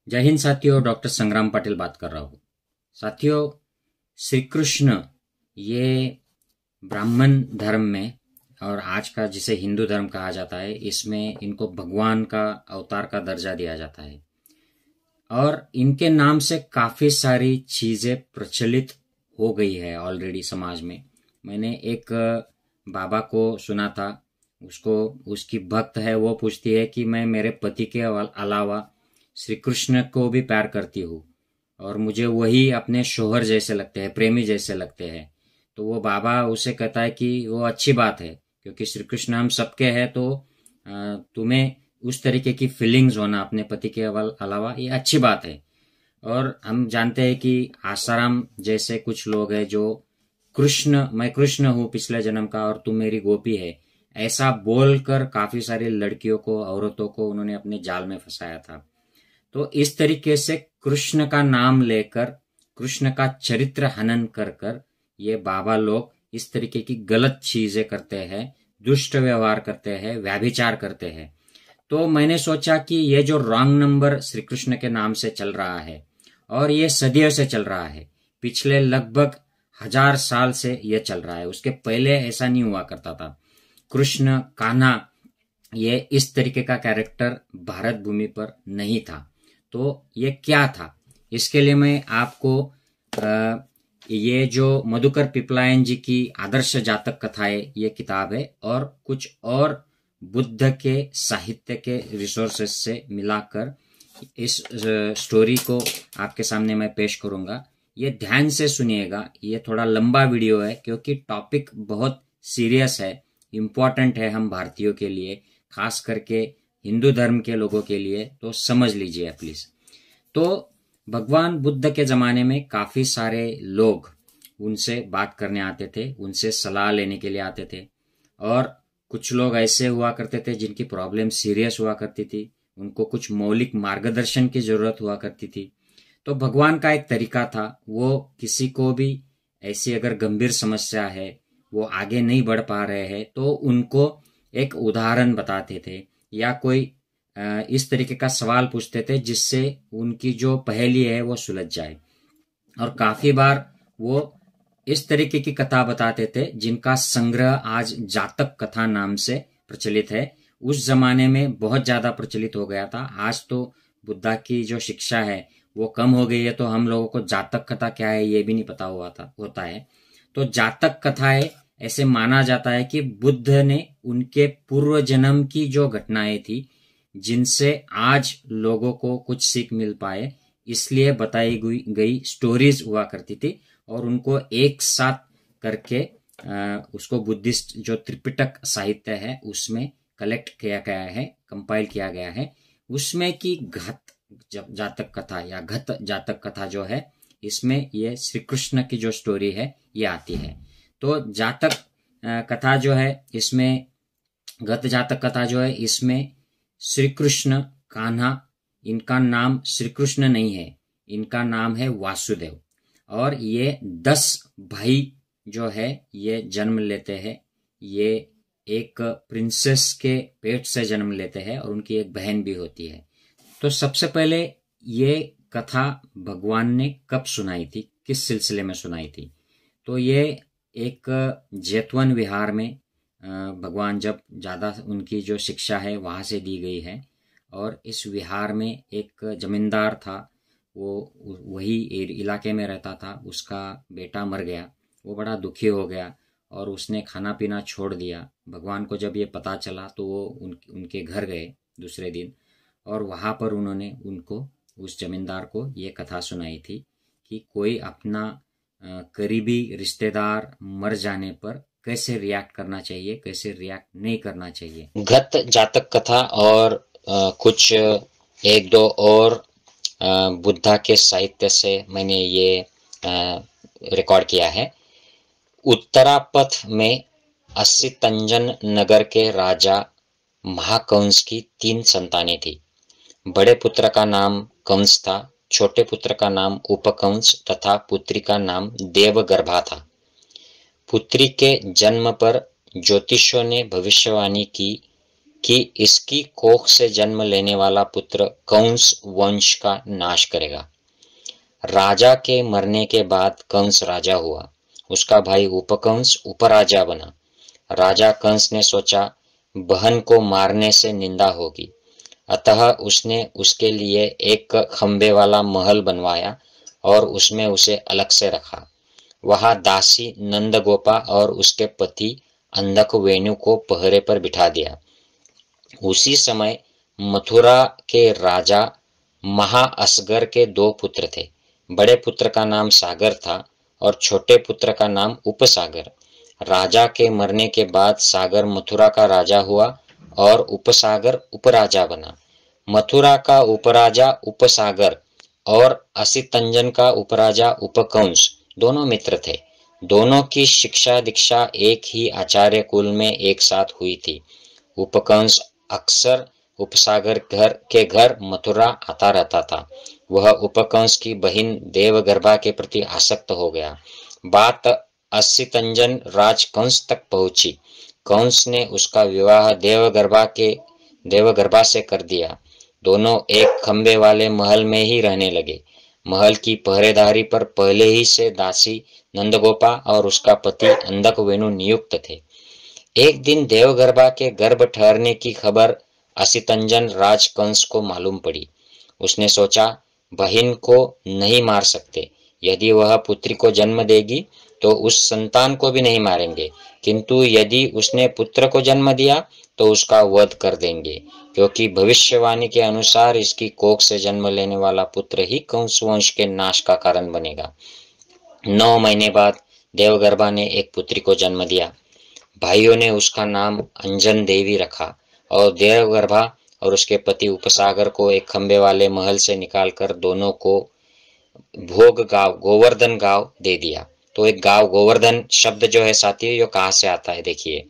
जय हिंद साथियों, डॉक्टर संग्राम पाटिल बात कर रहा हूँ। साथियों, श्री कृष्ण ये ब्राह्मण धर्म में और आज का जिसे हिंदू धर्म कहा जाता है, इसमें इनको भगवान का अवतार का दर्जा दिया जाता है और इनके नाम से काफी सारी चीजें प्रचलित हो गई है ऑलरेडी समाज में। मैंने एक बाबा को सुना था, उसकी भक्त है, वो पूछती है कि मैं मेरे पति के अलावा श्री कृष्ण को भी प्यार करती हूँ और मुझे वही अपने शोहर जैसे लगते हैं, प्रेमी जैसे लगते हैं। तो वो बाबा उसे कहता है कि वो अच्छी बात है, क्योंकि श्री कृष्ण हम सबके हैं, तो तुम्हें उस तरीके की फीलिंग्स होना अपने पति के अलावा ये अच्छी बात है। और हम जानते हैं कि आसाराम जैसे कुछ लोग हैं जो मैं कृष्ण हूँ पिछले जन्म का और तुम मेरी गोपी है, ऐसा बोलकर काफी सारी लड़कियों को, औरतों को उन्होंने अपने जाल में फंसाया था। तो इस तरीके से कृष्ण का नाम लेकर, कृष्ण का चरित्र हनन कर कर ये बाबा लोग इस तरीके की गलत चीजें करते हैं, दुष्ट व्यवहार करते हैं, व्यभिचार करते हैं। तो मैंने सोचा कि ये जो रॉन्ग नंबर श्री कृष्ण के नाम से चल रहा है और ये सदियों से चल रहा है, पिछले लगभग 1000 साल से ये चल रहा है, उसके पहले ऐसा नहीं हुआ करता था। कृष्ण, कान्हा, ये इस तरीके का कैरेक्टर भारत भूमि पर नहीं था। तो ये क्या था, इसके लिए मैं आपको ये जो मधुकर पिपलायन जी की आदर्श जातक कथाएं ये किताब है और कुछ और बुद्ध के साहित्य के रिसोर्सेस से मिलाकर इस स्टोरी को आपके सामने मैं पेश करूंगा। ये ध्यान से सुनिएगा, ये थोड़ा लंबा वीडियो है क्योंकि टॉपिक बहुत सीरियस है, इम्पोर्टेंट है हम भारतीयों के लिए, खास करके हिंदू धर्म के लोगों के लिए, तो समझ लीजिए प्लीज। तो भगवान बुद्ध के जमाने में काफी सारे लोग उनसे बात करने आते थे, उनसे सलाह लेने के लिए आते थे और कुछ लोग ऐसे हुआ करते थे जिनकी प्रॉब्लम सीरियस हुआ करती थी, उनको कुछ मौलिक मार्गदर्शन की जरूरत हुआ करती थी। तो भगवान का एक तरीका था, वो किसी को भी ऐसी अगर गंभीर समस्या है, वो आगे नहीं बढ़ पा रहे हैं, तो उनको एक उदाहरण बताते थे या कोई इस तरीके का सवाल पूछते थे जिससे उनकी जो पहेली है वो सुलझ जाए। और काफी बार वो इस तरीके की कथा बताते थे जिनका संग्रह आज जातक कथा नाम से प्रचलित है। उस जमाने में बहुत ज्यादा प्रचलित हो गया था, आज तो बुद्धा की जो शिक्षा है वो कम हो गई है, तो हम लोगों को जातक कथा क्या है ये भी नहीं पता होता है। तो जातक कथाएं ऐसे माना जाता है कि बुद्ध ने उनके पूर्व जन्म की जो घटनाएं थी जिनसे आज लोगों को कुछ सीख मिल पाए, इसलिए बताई गई स्टोरीज हुआ करती थी और उनको एक साथ करके उसको बुद्धिस्ट जो त्रिपिटक साहित्य है उसमें कलेक्ट किया गया है, कंपाइल किया गया है। उसमें की घत जातक कथा या घत जातक कथा जो है, इसमें ये श्री कृष्ण की जो स्टोरी है ये आती है। तो जातक कथा जो है, इसमें घत जातक कथा जो है, इसमें श्री कृष्ण, कान्हा, इनका नाम श्री कृष्ण नहीं है, इनका नाम है वासुदेव। और ये 10 भाई जो है ये जन्म लेते हैं, ये एक प्रिंसेस के पेट से जन्म लेते हैं और उनकी एक बहन भी होती है। तो सबसे पहले ये कथा भगवान ने कब सुनाई थी, किस सिलसिले में सुनाई थी? तो ये एक जैतवन विहार में भगवान जब ज्यादा उनकी जो शिक्षा है वहां से दी गई है और इस विहार में एक जमींदार था, वो वही इलाके में रहता था, उसका बेटा मर गया, वो बड़ा दुखी हो गया और उसने खाना पीना छोड़ दिया। भगवान को जब ये पता चला तो वो उनके घर गए दूसरे दिन और वहां पर उन्होंने उनको, उस जमींदार को ये कथा सुनाई थी कि कोई अपना करीबी रिश्तेदार मर जाने पर कैसे रिएक्ट करना चाहिए, कैसे रिएक्ट नहीं करना चाहिए। घत जातक कथा और कुछ एक दो और बुद्धा के साहित्य से मैंने ये रिकॉर्ड किया है। उत्तरापथ में अस्सीतंजन नगर के राजा महाकंस की 3 संतानें थी। बड़े पुत्र का नाम कंस था, छोटे पुत्र का नाम उपकंस तथा पुत्री का नाम देवगर्भा था। पुत्री के जन्म पर ज्योतिषियों ने भविष्यवाणी की कि इसकी कोख से जन्म लेने वाला पुत्र कंस वंश का नाश करेगा। राजा के मरने के बाद कंस राजा हुआ। उसका भाई उपकंस उपराजा बना। राजा कंस ने सोचा बहन को मारने से निंदा होगी, अतः उसने उसके लिए एक खंबे वाला महल बनवाया और उसमें उसे अलग से रखा। वहां दासी नंदगोपा और उसके पति अंधक वेणु को पहरे पर बिठा दिया। उसी समय मथुरा के राजा महाअसगर के 2 पुत्र थे। बड़े पुत्र का नाम सागर था और छोटे पुत्र का नाम उपसागर। राजा के मरने के बाद सागर मथुरा का राजा हुआ और उपसागर उपराजा बना। मथुरा का उपराजा उपसागर और असितंजन का उपराजा उपकंस दोनों मित्र थे। दोनों की शिक्षा दीक्षा एक ही आचार्य कुल में एक साथ हुई थी। उपकंस अक्सर उपसागर के घर मथुरा आता रहता था। वह उपकंस की बहन देवगर्भा के प्रति आसक्त हो गया। बात असितंजन राजकंस तक पहुंची। कंस ने उसका विवाह देवगर्भा से कर दिया। दोनों एक खंबे वाले महल में ही रहने लगे। महल की पहरेदारी पर पहले ही से दासी नंदगोपा और उसका पति अंधक वेणु नियुक्त थे। एक दिन देवगर्भा के गर्भ ठहरने की खबर असितंजन राजकंस को मालूम पड़ी। उसने सोचा बहन को नहीं मार सकते, यदि वह पुत्री को जन्म देगी तो उस संतान को भी नहीं मारेंगे, किंतु यदि उसने पुत्र को जन्म दिया तो उसका वध कर देंगे, क्योंकि भविष्यवाणी के अनुसार इसकी कोख से जन्म लेने वाला पुत्र ही कंस वंश के नाश का कारण बनेगा। 9 महीने बाद देवगर्भा ने एक पुत्री को जन्म दिया। भाइयों ने उसका नाम अंजन देवी रखा और देवगर्भा और उसके पति उपसागर को एक खंबे वाले महल से निकालकर दोनों को भोग गांव गोवर्धन गांव दे दिया। तो एक गांव गोवर्धन शब्द जो है साथियों, ये कहाँ से आता है देखिए।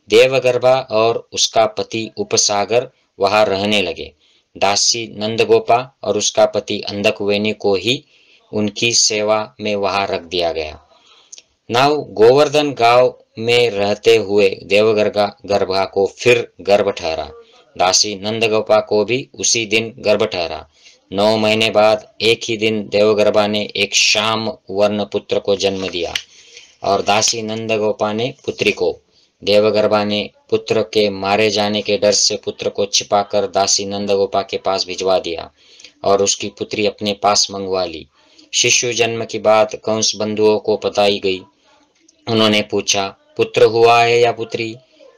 देवगर्भा और उसका पति उपसागर वहां रहने लगे। दासी नंदगोपा और उसका पति अंधक वेणी को ही उनकी सेवा में वहां रख दिया गया। नाउ गोवर्धन गांव में रहते हुए देवगर्भा को फिर गर्भ ठहरा। दासी नंदगोपा को भी उसी दिन गर्भ ठहरा। 9 महीने बाद एक ही दिन देवगर्भा ने एक श्याम वर्ण पुत्र को जन्म दिया और दासी नंदगोपा ने पुत्री को। देवगर्भा ने पुत्र के मारे जाने के डर से पुत्र को छिपाकर दासी नंदगोपा के पास भिजवा दिया और उसकी पुत्री अपने पास मंगवा ली। शिशु जन्म की बात कंस बंधुओं को बताई गई। उन्होंने पूछा पुत्र हुआ है या पुत्री?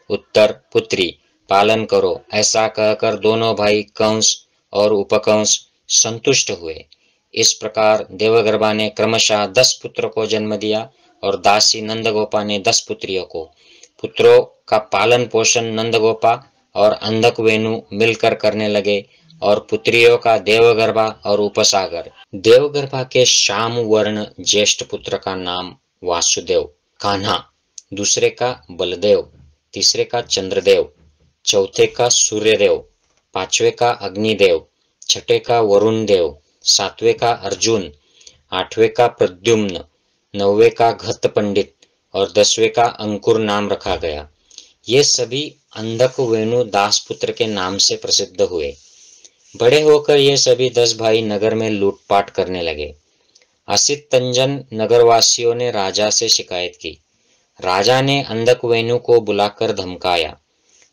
उत्तर पुत्री। पालन करो, ऐसा कहकर दोनों भाई कंस और उपकंस संतुष्ट हुए। इस प्रकार देवगर्भा ने क्रमशः 10 पुत्र को जन्म दिया और दासी नंदगोपा ने 10 पुत्रियों को। पुत्रों का पालन पोषण नंदगोपा और अंधक वेणु मिलकर करने लगे और पुत्रियों का देवगर्भा और उपसागर। देवगर्भा के श्याम वर्ण ज्येष्ठ पुत्र का नाम वासुदेव कान्हा, दूसरे का बलदेव, तीसरे का चंद्रदेव, चौथे का सूर्यदेव, 5वें का अग्निदेव, 6ठे का वरुण देव, 7वें का अर्जुन, 8वें का प्रद्युम्न, 9वें का घत पंडित और 10वें का अंकुर नाम रखा गया। ये सभी अंधक वेणु दास पुत्र के नाम से प्रसिद्ध हुए। बड़े होकर ये सभी 10 भाई नगर में लूटपाट करने लगे। असितंजन नगरवासियों ने राजा से शिकायत की। राजा ने अंधक वेणु को बुलाकर धमकाया,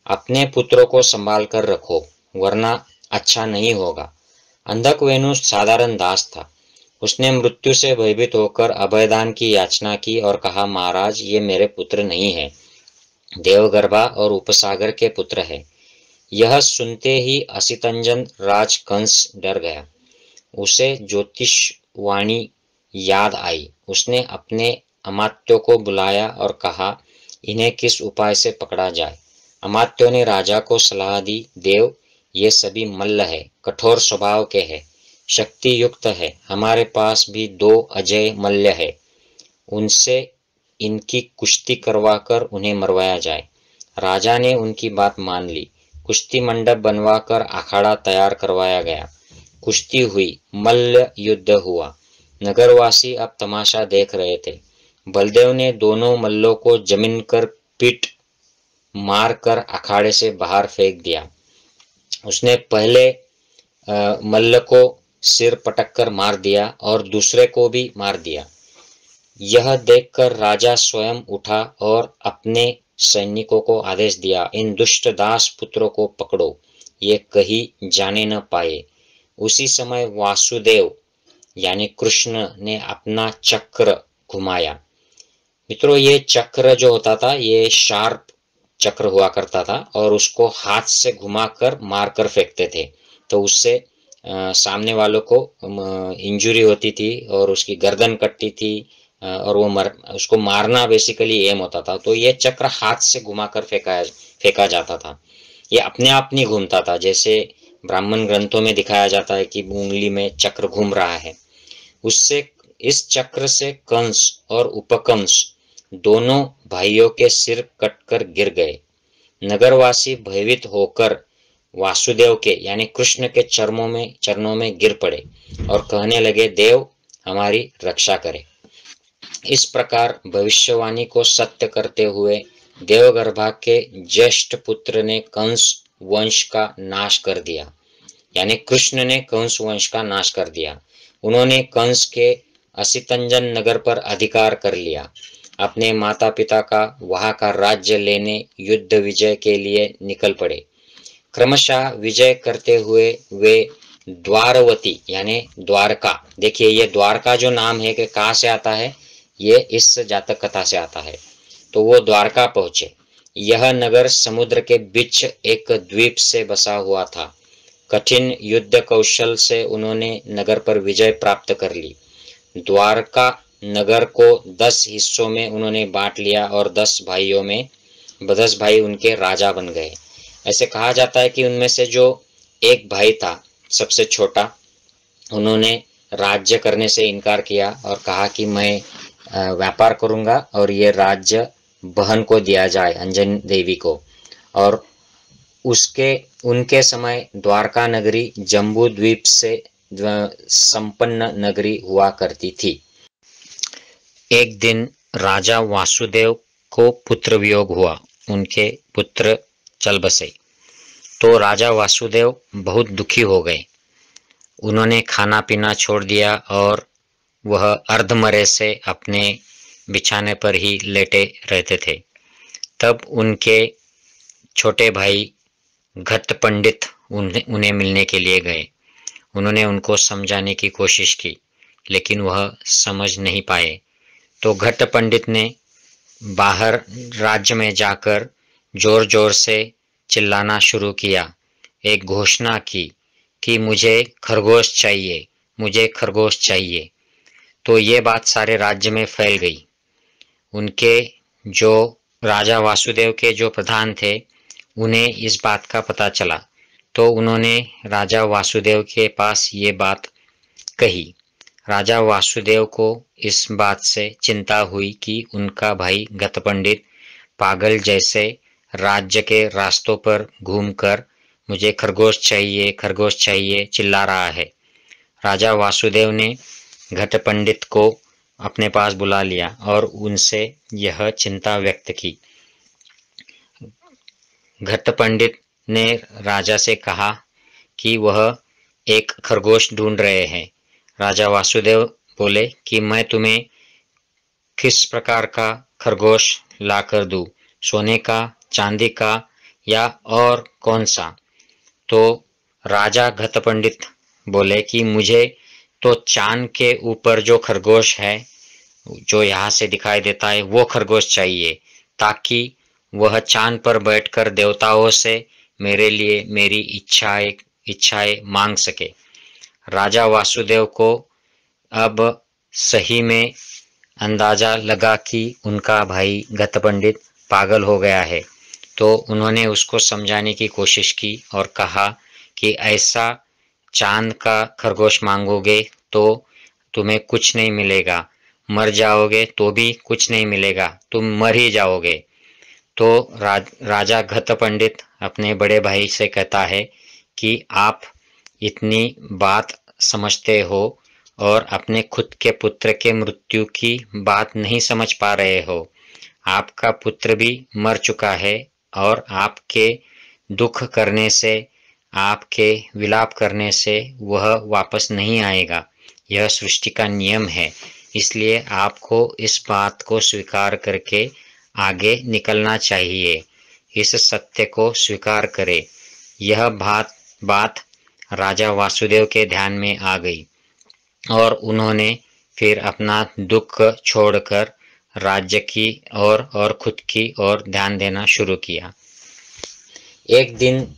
अपने पुत्रों को संभाल कर रखो वरना अच्छा नहीं होगा। अंधक वेणु साधारण दास था। उसने मृत्यु से भयभीत होकर अभयदान की याचना की और कहा, महाराज ये मेरे पुत्र नहीं है, देवगर्भा और उपसागर के पुत्र है। यह सुनते ही असितंजन राज कंस डर गया। उसे ज्योतिषवाणी याद आई। उसने अपने अमात्यों को बुलाया और कहा, इन्हें किस उपाय से पकड़ा जाए। अमात्यों ने राजा को सलाह दी, देव ये सभी मल्ल है, कठोर स्वभाव के हैं, शक्ति युक्त है। हमारे पास भी 2 अजय मल्ल है, उनसे इनकी कुश्ती करवाकर उन्हें मरवाया जाए। राजा ने उनकी बात मान ली। कुश्ती मंडप बनवाकर अखाड़ा तैयार करवाया गया। कुश्ती हुई, मल्ल युद्ध हुआ। नगरवासी अब तमाशा देख रहे थे। बलदेव ने दोनों मल्लों को जमीन कर पीट मारकर अखाड़े से बाहर फेंक दिया। उसने पहले मल्ल को सिर पटककर मार दिया और दूसरे को भी मार दिया। यह देखकर राजा स्वयं उठा और अपने सैनिकों को आदेश दिया, इन दुष्ट दास पुत्रों को पकड़ो, ये कहीं जाने न पाए। उसी समय वासुदेव यानी कृष्ण ने अपना चक्र घुमाया। मित्रों, ये चक्र जो होता था ये शार्प चक्र हुआ करता था और उसको हाथ से घुमाकर मारकर फेंकते थे, तो उससे सामने वालों को इंजुरी होती थी और उसकी गर्दन कटती थी और वो उसको मारना बेसिकली एम होता था। तो ये चक्र हाथ से घुमाकर फेंका जाता था। ये अपने आप नहीं घूमता था, जैसे ब्राह्मण ग्रंथों में दिखाया जाता है कि उंगली में चक्र घूम रहा है। उससे इस चक्र से कंस और उपकंस दोनों भाइयों के सिर कटकर गिर गए। नगरवासी भयभीत होकर वासुदेव के यानी कृष्ण के चरणों में गिर पड़े और कहने लगे, देव हमारी रक्षा करे। इस प्रकार भविष्यवाणी को सत्य करते हुए देवगर्भा के ज्येष्ठ पुत्र ने कंस वंश का नाश कर दिया, यानी कृष्ण ने कंस वंश का नाश कर दिया। उन्होंने कंस के असितंजन नगर पर अधिकार कर लिया। अपने माता पिता का वहां का राज्य लेने युद्ध विजय के लिए निकल पड़े। क्रमशः विजय करते हुए वे द्वारवती यानी द्वारका, देखिए ये द्वारका जो नाम है कि कहाँ से आता है, ये इस जातक कथा से आता है। तो वो द्वारका पहुंचे। यह नगर समुद्र के बीच एक द्वीप से बसा हुआ था। कठिन युद्ध कौशल से उन्होंने नगर पर विजय प्राप्त कर ली। द्वारका नगर को 10 हिस्सों में उन्होंने बांट लिया और 10 भाइयों में 10 भाई उनके राजा बन गए। ऐसे कहा जाता है कि उनमें से जो एक भाई था सबसे छोटा, उन्होंने राज्य करने से इनकार किया और कहा कि मैं व्यापार करूंगा और ये राज्य बहन को दिया जाए, अंजन देवी को। और उनके समय द्वारका नगरी जम्बू द्वीप से संपन्न नगरी हुआ करती थी। एक दिन राजा वासुदेव को पुत्र वियोग हुआ, उनके पुत्र चल बसे। तो राजा वासुदेव बहुत दुखी हो गए। उन्होंने खाना पीना छोड़ दिया और वह अर्धमरे से अपने बिछाने पर ही लेटे रहते थे। तब उनके छोटे भाई घट पंडित उन्हें मिलने के लिए गए। उन्होंने उनको समझाने की कोशिश की, लेकिन वह समझ नहीं पाए। तो घट पंडित ने बाहर राज्य में जाकर जोर जोर से चिल्लाना शुरू किया, एक घोषणा की कि मुझे खरगोश चाहिए, मुझे खरगोश चाहिए। तो ये बात सारे राज्य में फैल गई। उनके जो राजा वासुदेव के जो प्रधान थे, उन्हें इस बात का पता चला, तो उन्होंने राजा वासुदेव के पास ये बात कही। राजा वासुदेव को इस बात से चिंता हुई कि उनका भाई घट पंडित पागल जैसे राज्य के रास्तों पर घूमकर मुझे खरगोश चाहिए चिल्ला रहा है। राजा वासुदेव ने घट पंडित को अपने पास बुला लिया और उनसे यह चिंता व्यक्त की। घट पंडित ने राजा से कहा कि वह एक खरगोश ढूंढ रहे हैं। राजा वासुदेव बोले कि मैं तुम्हें किस प्रकार का खरगोश लाकर दूं, सोने का, चांदी का या और कौन सा? तो राजा घट पंडित बोले कि मुझे तो चांद के ऊपर जो खरगोश है, जो यहाँ से दिखाई देता है, वो खरगोश चाहिए, ताकि वह चांद पर बैठकर देवताओं से मेरे लिए मेरी इच्छाएं मांग सके। राजा वासुदेव को अब सही में अंदाजा लगा कि उनका भाई घट पंडित पागल हो गया है। तो उन्होंने उसको समझाने की कोशिश की और कहा कि ऐसा चांद का खरगोश मांगोगे तो तुम्हें कुछ नहीं मिलेगा, मर जाओगे तो भी कुछ नहीं मिलेगा, तुम मर ही जाओगे। तो राजा घट पंडित अपने बड़े भाई से कहता है कि आप इतनी बात समझते हो और अपने खुद के पुत्र के मृत्यु की बात नहीं समझ पा रहे हो। आपका पुत्र भी मर चुका है और आपके दुख करने से, आपके विलाप करने से वह वापस नहीं आएगा। यह सृष्टि का नियम है। इसलिए आपको इस बात को स्वीकार करके आगे निकलना चाहिए। इस सत्य को स्वीकार करें। यह बात राजा वासुदेव के ध्यान में आ गई और उन्होंने फिर अपना दुख छोड़कर राज्य की और खुद की ओर ध्यान देना शुरू किया। एक दिन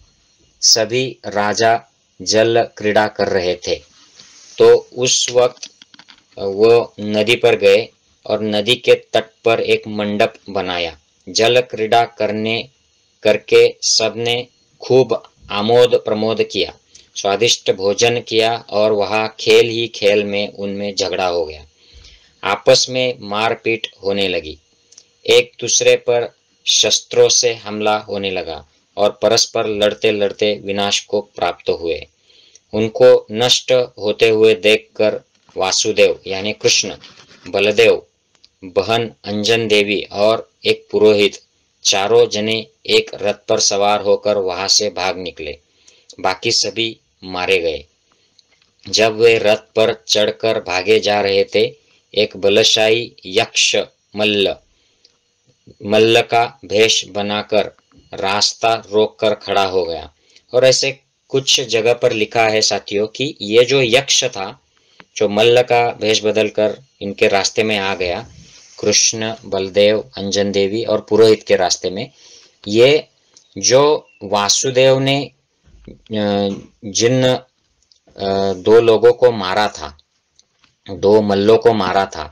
सभी राजा जल क्रीड़ा कर रहे थे, तो उस वक्त वो नदी पर गए और नदी के तट पर एक मंडप बनाया। जल क्रीड़ा करके सबने खूब आमोद प्रमोद किया, स्वादिष्ट भोजन किया और वहाँ खेल ही खेल में उनमें झगड़ा हो गया। आपस में मारपीट होने लगी, एक दूसरे पर शस्त्रों से हमला होने लगा और परस्पर लड़ते लड़ते विनाश को प्राप्त हुए। उनको नष्ट होते हुए देखकर वासुदेव यानी कृष्ण, बलदेव, बहन अंजन देवी और एक पुरोहित, चारों जने एक रथ पर सवार होकर वहां से भाग निकले। बाकी सभी मारे गए। जब वे रथ पर चढ़कर भागे जा रहे थे, एक बलशाही यक्ष मल्ल का भेष बनाकर रास्ता रोककर खड़ा हो गया। और ऐसे कुछ जगह पर लिखा है साथियों कि ये जो यक्ष था, जो मल्ल का भेष बदलकर इनके रास्ते में आ गया, कृष्ण, बलदेव, अंजन देवी और पुरोहित के रास्ते में, ये जो वासुदेव ने जिन दो लोगों को मारा था, दो मल्लों को मारा था,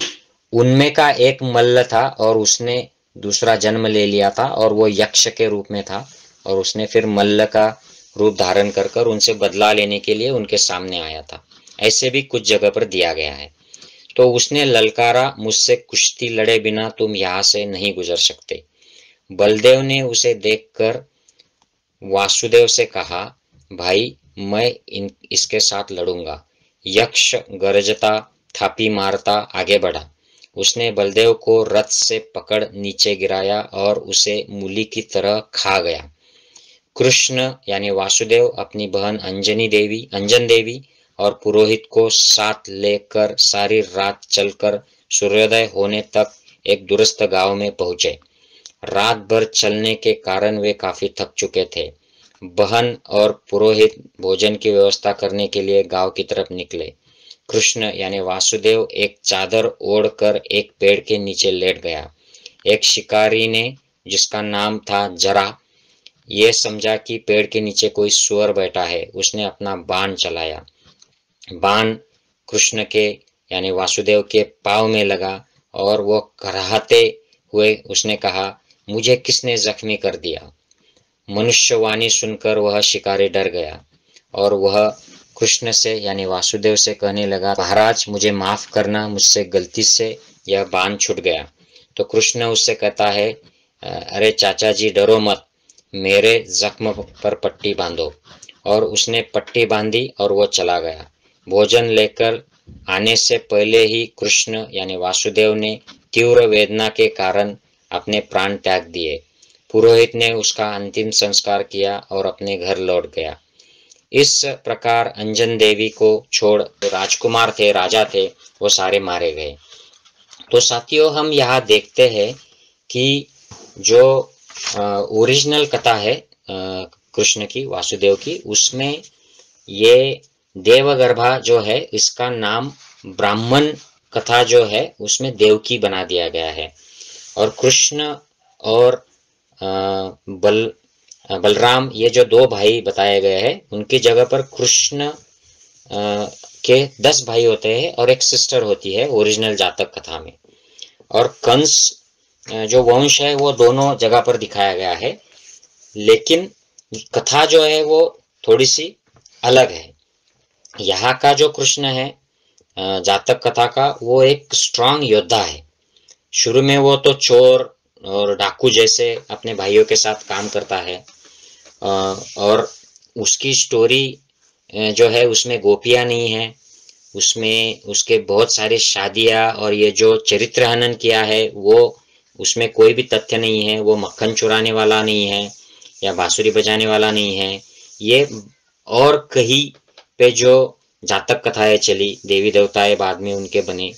उनमें का एक मल्ल था और उसने दूसरा जन्म ले लिया था और वो यक्ष के रूप में था और उसने फिर मल्ल का रूप धारण कर उनसे बदला लेने के लिए उनके सामने आया था। ऐसे भी कुछ जगह पर दिया गया है। तो उसने ललकारा, मुझसे कुश्ती लड़े बिना तुम यहाँ से नहीं गुजर सकते। बलदेव ने उसे देखकर वासुदेव से कहा, भाई मैं इसके साथ लड़ूंगा। यक्ष गरजता, थापी मारता आगे बढ़ा। उसने बलदेव को रथ से पकड़ नीचे गिराया और उसे मूली की तरह खा गया। कृष्ण यानी वासुदेव अपनी बहन अंजन देवी और पुरोहित को साथ लेकर सारी रात चलकर सूर्योदय होने तक एक दूरस्थ गांव में पहुंचे। रात भर चलने के कारण वे काफी थक चुके थे। बहन और पुरोहित भोजन की व्यवस्था करने के लिए गांव की तरफ निकले। कृष्ण यानी वासुदेव एक चादर ओढ़कर एक पेड़ के नीचे लेट गया। एक शिकारी ने, जिसका नाम था जरा, ये समझा कि पेड़ के नीचे कोई सुअर बैठा है। उसने अपना बाण चलाया। बाण कृष्ण के यानी वासुदेव के पांव में लगा और वो कराहते हुए उसने कहा, मुझे किसने जख्मी कर दिया। मनुष्यवाणी सुनकर वह शिकारी डर गया और वह कृष्ण से यानी वासुदेव से कहने लगा, महाराज मुझे माफ करना, मुझसे गलती से यह बाण छूट गया। तो कृष्ण उससे कहता है, अरे चाचा जी डरो मत, मेरे जख्म पर पट्टी बांधो। और उसने पट्टी बांधी और वो चला गया। भोजन लेकर आने से पहले ही कृष्ण यानी वासुदेव ने तीव्र वेदना के कारण अपने प्राण त्याग दिए। पुरोहित ने उसका अंतिम संस्कार किया और अपने घर लौट गया। इस प्रकार अंजन देवी को छोड़ राजकुमार थे, राजा थे, वो सारे मारे गए। तो साथियों, हम यहाँ देखते हैं कि जो ओरिजिनल कथा है कृष्ण की, वासुदेव की, उसमें ये देवगर्भा जो है, इसका नाम ब्राह्मण कथा जो है उसमें देवकी बना दिया गया है। और कृष्ण और बलराम, ये जो दो भाई बताए गए हैं, उनकी जगह पर कृष्ण के 10 भाई होते हैं और एक सिस्टर होती है ओरिजिनल जातक कथा में। और कंस जो वंश है वो दोनों जगह पर दिखाया गया है, लेकिन कथा जो है वो थोड़ी सी अलग है। यहाँ का जो कृष्ण है जातक कथा का, वो एक स्ट्रांग योद्धा है। शुरू में वो तो चोर और डाकू जैसे अपने भाइयों के साथ काम करता है और उसकी स्टोरी जो है उसमें गोपियां नहीं है, उसमें उसके बहुत सारे शादियां और ये जो चरित्र हनन किया है वो उसमें कोई भी तथ्य नहीं है, वो मक्खन चुराने वाला नहीं है या बांसुरी बजाने वाला नहीं है। ये और कहीं पे जो जातक कथाएं चली, देवी देवताएं बाद में उनके बने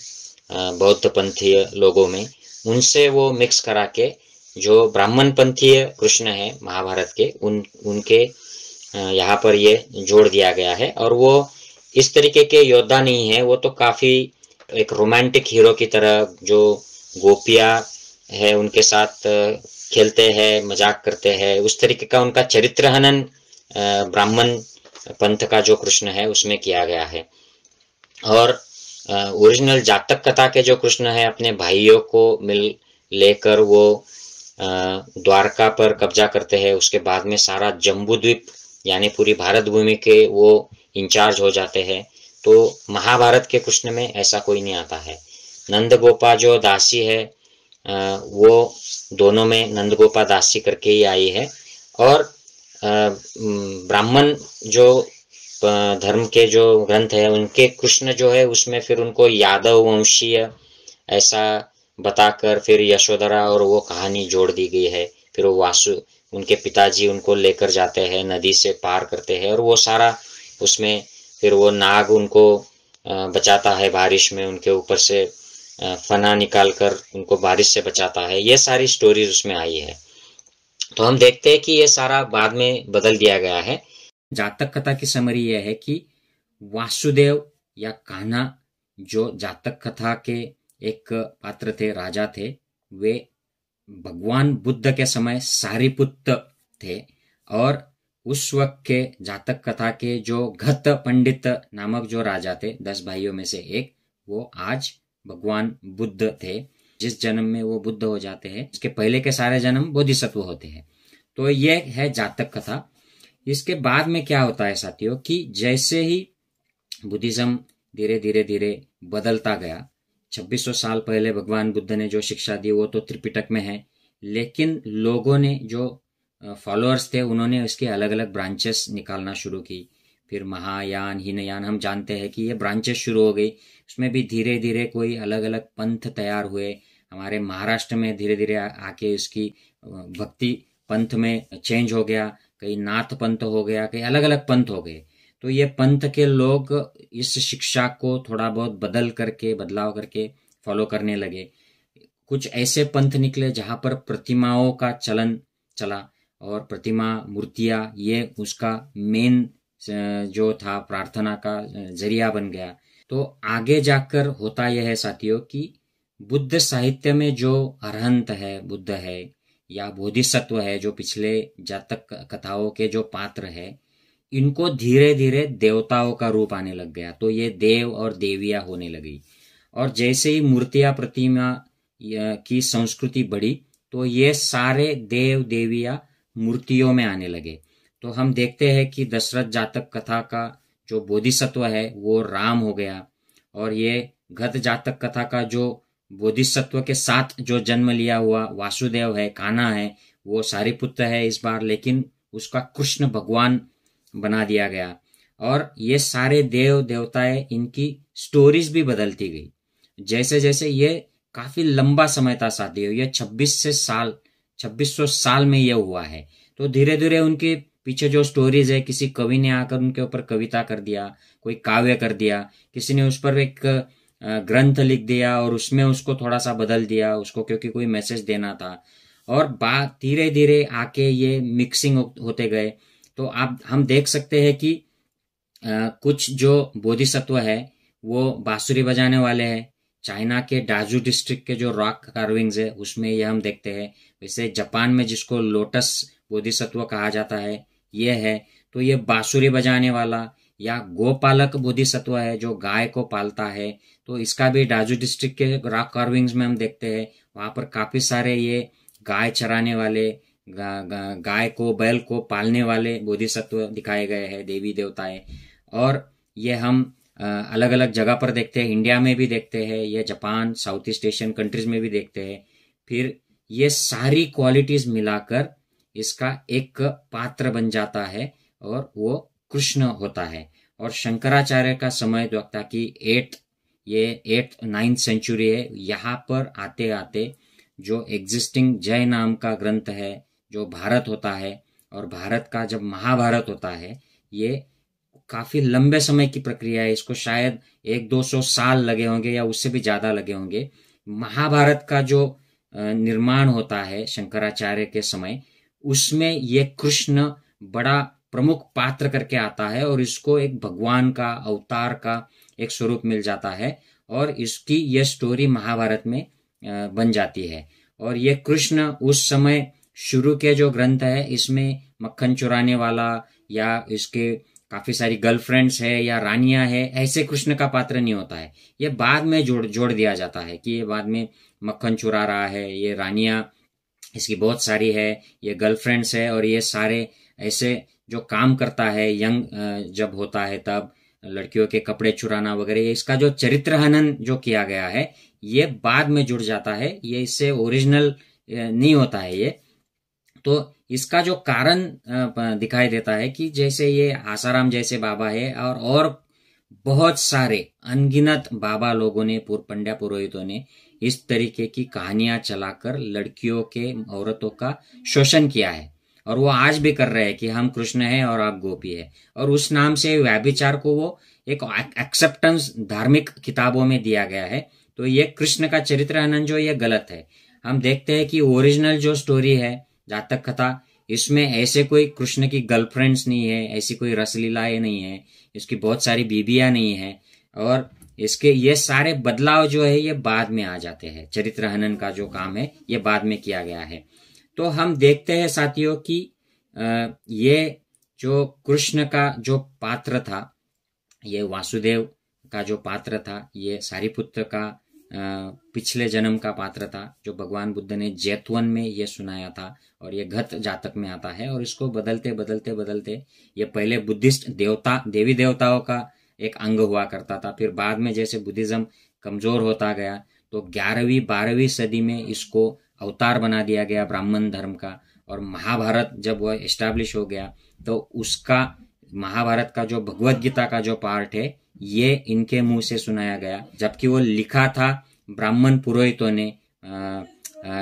बौद्ध पंथीय लोगों में, उनसे वो मिक्स करा के जो ब्राह्मण पंथीय कृष्ण है महाभारत के, उनके यहाँ पर ये जोड़ दिया गया है। और वो इस तरीके के योद्धा नहीं है, वो तो काफी एक रोमांटिक हीरो की तरह, जो गोपियां है उनके साथ खेलते हैं, मजाक करते हैं, उस तरीके का उनका चरित्र हनन ब्राह्मण पंथ का जो कृष्ण है उसमें किया गया है। और ओरिजिनल जातक कथा के जो कृष्ण है अपने भाइयों को मिल लेकर वो द्वारका पर कब्जा करते हैं, उसके बाद में सारा जम्बूद्वीप यानी पूरी भारत भूमि के वो इंचार्ज हो जाते हैं। तो महाभारत के कृष्ण में ऐसा कोई नहीं आता है। नंदगोपा जो दासी है वो दोनों में नंदगोपा दासी करके ही आई है। और ब्राह्मण जो धर्म के जो ग्रंथ है उनके कृष्ण जो है उसमें फिर उनको यादव वंशीय ऐसा बताकर फिर यशोधरा और वो कहानी जोड़ दी गई है। फिर वो वासु उनके पिताजी उनको लेकर जाते हैं, नदी से पार करते हैं, और वो सारा उसमें फिर वो नाग उनको बचाता है बारिश में, उनके ऊपर से फना निकाल कर उनको बारिश से बचाता है। ये सारी स्टोरीज उसमें आई है। तो हम देखते हैं कि ये सारा बाद में बदल दिया गया है। जातक कथा की समरी यह है कि वासुदेव या कान्हा जो जातक कथा के एक पात्र थे, राजा थे, वे भगवान बुद्ध के समय सारिपुत्र थे। और उस वक्त के जातक कथा के जो घत पंडित नामक जो राजा थे, 10 भाइयों में से एक, वो आज भगवान बुद्ध थे। जिस जन्म में वो बुद्ध हो जाते हैं उसके पहले के सारे जन्म बोधिसत्व होते हैं। तो ये है जातक कथा। इसके बाद में क्या होता है साथियों कि जैसे ही बुद्धिज्म धीरे धीरे धीरे बदलता गया, 2600 साल पहले भगवान बुद्ध ने जो शिक्षा दी वो तो त्रिपिटक में है, लेकिन लोगों ने जो फॉलोअर्स थे उन्होंने उसके अलग अलग ब्रांचेस निकालना शुरू की। फिर महायान, हीनयान, हम जानते हैं कि ये ब्रांचेस शुरू हो गई। उसमें भी धीरे धीरे कोई अलग अलग पंथ तैयार हुए। हमारे महाराष्ट्र में धीरे धीरे आके इसकी भक्ति पंथ में चेंज हो गया, कहीं नाथ पंथ हो गया, कहीं अलग अलग पंथ हो गए। तो ये पंथ के लोग इस शिक्षा को थोड़ा बहुत बदलाव करके फॉलो करने लगे। कुछ ऐसे पंथ निकले जहां पर प्रतिमाओं का चलन चला और प्रतिमा मूर्तियां ये उसका मेन जो था प्रार्थना का जरिया बन गया। तो आगे जाकर होता यह है साथियों कि बुद्ध साहित्य में जो अरहंत है, बुद्ध है या बोधिसत्व है, जो पिछले जातक कथाओं के जो पात्र है, इनको धीरे धीरे देवताओं का रूप आने लग गया। तो ये देव और देवियां होने लगी। और जैसे ही मूर्तियां प्रतिमा की संस्कृति बढ़ी तो ये सारे देव देवियां मूर्तियों में आने लगे। तो हम देखते हैं कि दशरथ जातक कथा का जो बोधिसत्व है वो राम हो गया, और ये घत जातक कथा का जो बोधिसत्व के साथ जो जन्म लिया हुआ वासुदेव है, कान्हा है, वो सारिपुत्र है इस बार, लेकिन उसका कृष्ण भगवान बना दिया गया। और ये सारे देव देवताएं, इनकी स्टोरीज भी बदलती गई। जैसे जैसे ये काफी लंबा समय था साथियों, ये 2600 साल में ये हुआ है। तो धीरे धीरे उनके पीछे जो स्टोरीज है, किसी कवि ने आकर उनके ऊपर कविता कर दिया, कोई काव्य कर दिया, किसी ने उस पर एक ग्रंथ लिख दिया और उसमें उसको थोड़ा सा बदल दिया उसको, क्योंकि कोई मैसेज देना था। और बात धीरे धीरे आके ये मिक्सिंग होते गए। तो आप हम देख सकते हैं कि कुछ जो बोधिसत्व है वो बांसुरी बजाने वाले हैं। चाइना के डाजू डिस्ट्रिक्ट के जो रॉक कार्विंग्स है उसमें ये हम देखते हैं। वैसे जापान में जिसको लोटस बोधिसत्व कहा जाता है ये है, तो ये बांसुरी बजाने वाला। या गोपालक बोधिसत्व है जो गाय को पालता है, तो इसका भी डाजू डिस्ट्रिक्ट के रॉक कार्विंग्स में हम देखते हैं। वहां पर काफी सारे ये गाय चराने वाले, गाय को, बैल को पालने वाले बोधिसत्व दिखाए गए हैं, देवी देवताएं। और ये हम अलग अलग जगह पर देखते हैं, इंडिया में भी देखते हैं, ये Japan, south east Asian countries में भी देखते हैं। फिर ये सारी क्वालिटीज मिलाकर इसका एक पात्र बन जाता है और वो कृष्ण होता है। और शंकराचार्य का समय जो था कि 8th 9th सेंचुरी है, यहाँ पर आते आते जो एग्जिस्टिंग जय नाम का ग्रंथ है, जो भारत होता है, और भारत का जब महाभारत होता है, ये काफी लंबे समय की प्रक्रिया है। इसको शायद 100-200 साल लगे होंगे या उससे भी ज्यादा लगे होंगे। महाभारत का जो निर्माण होता है शंकराचार्य के समय, उसमें ये कृष्ण बड़ा प्रमुख पात्र करके आता है और इसको एक भगवान का अवतार का एक स्वरूप मिल जाता है और इसकी ये स्टोरी महाभारत में बन जाती है। और ये कृष्ण उस समय शुरू के जो ग्रंथ है, इसमें मक्खन चुराने वाला या इसके काफी सारी गर्लफ्रेंड्स है या रानियां है, ऐसे कृष्ण का पात्र नहीं होता है। ये बाद में जोड़ दिया जाता है कि ये बाद में मक्खन चुरा रहा है, ये रानियां इसकी बहुत सारी है, ये गर्लफ्रेंड्स है, और ये सारे ऐसे जो काम करता है यंग जब होता है तब लड़कियों के कपड़े चुराना वगैरह, इसका जो चरित्र हनन जो किया गया है ये बाद में जुड़ जाता है, ये इससे ओरिजिनल नहीं होता है ये। तो इसका जो कारण दिखाई देता है कि जैसे ये आसाराम जैसे बाबा है और बहुत सारे अनगिनत बाबा लोगों ने, पंड्या पुरोहितों ने इस तरीके की कहानियां चलाकर लड़कियों के, औरतों का शोषण किया है। और वो आज भी कर रहे हैं कि हम कृष्ण हैं और आप गोपी है, और उस नाम से व्याभिचार को वो एक एक्सेप्टेंस धार्मिक किताबों में दिया गया है। तो ये कृष्ण का चरित्र हनन जो ये गलत है। हम देखते हैं कि ओरिजिनल जो स्टोरी है जातक कथा, इसमें ऐसे कोई कृष्ण की गर्लफ्रेंड्स नहीं है, ऐसी कोई रसलीलाएं नहीं है, इसकी बहुत सारी बीबियां नहीं है, और इसके ये सारे बदलाव जो है ये बाद में आ जाते हैं। चरित्र हनन का जो काम है ये बाद में किया गया है। तो हम देखते हैं साथियों कि ये जो कृष्ण का जो पात्र था, ये वासुदेव का जो पात्र था, ये सारिपुत्र का पिछले जन्म का पात्र था, जो भगवान बुद्ध ने जैतवन में ये सुनाया था, और ये घत जातक में आता है। और इसको बदलते बदलते बदलते ये पहले बुद्धिस्ट देवी देवताओं का एक अंग हुआ करता था, फिर बाद में जैसे बुद्धिज्म कमजोर होता गया तो 11वीं 12वीं सदी में इसको अवतार बना दिया गया ब्राह्मण धर्म का। और महाभारत जब वह एस्टैब्लिश हो गया तो उसका महाभारत का जो भगवत गीता का जो पार्ट है ये इनके मुंह से सुनाया गया, जबकि वो लिखा था ब्राह्मण पुरोहितों ने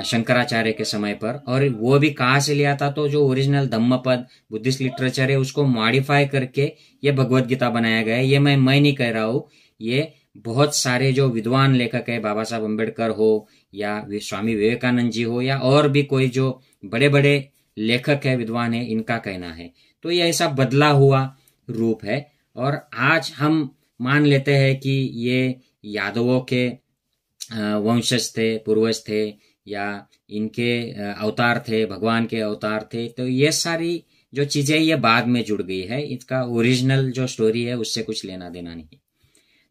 शंकराचार्य के समय पर। और वो भी कहाँ से लिया था, तो जो ओरिजिनल धम्मपद बुद्धिस्ट लिटरेचर है उसको मॉडिफाई करके ये भगवत गीता बनाया गया है। ये मैं नहीं कह रहा हूँ, ये बहुत सारे जो विद्वान लेखक है, बाबा साहब अम्बेडकर हो या स्वामी विवेकानंद जी हो या और भी कोई जो बड़े बड़े लेखक है, विद्वान है, इनका कहना है। तो ये ऐसा बदला हुआ रूप है। और आज हम मान लेते हैं कि ये यादवों के वंशज थे, पूर्वज थे, या इनके अवतार थे, भगवान के अवतार थे। तो ये सारी जो चीजें ये बाद में जुड़ गई है, इसका ओरिजिनल जो स्टोरी है उससे कुछ लेना देना नहीं।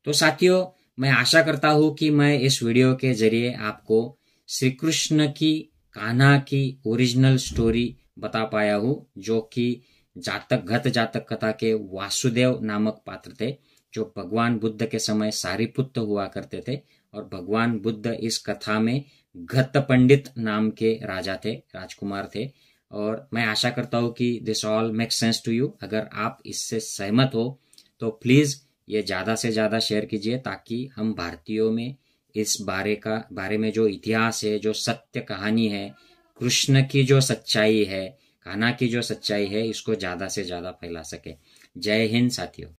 तो साथियों, मैं आशा करता हूं कि मैं इस वीडियो के जरिए आपको श्री कृष्ण की, कान्हा की ओरिजिनल स्टोरी बता पाया हूं, जो कि घत जातक कथा के वासुदेव नामक पात्र थे, जो भगवान बुद्ध के समय सारिपुत्र हुआ करते थे। और भगवान बुद्ध इस कथा में घत पंडित नाम के राजा थे, राजकुमार थे। और मैं आशा करता हूं कि this all make sense to you. अगर आप इससे सहमत हो तो प्लीज ये ज्यादा से ज्यादा शेयर कीजिए, ताकि हम भारतीयों में इस बारे में जो इतिहास है, जो सत्य कहानी है, कृष्ण की जो सच्चाई है, कान्हा की जो सच्चाई है, इसको ज्यादा से ज्यादा फैला सके। जय हिंद साथियों।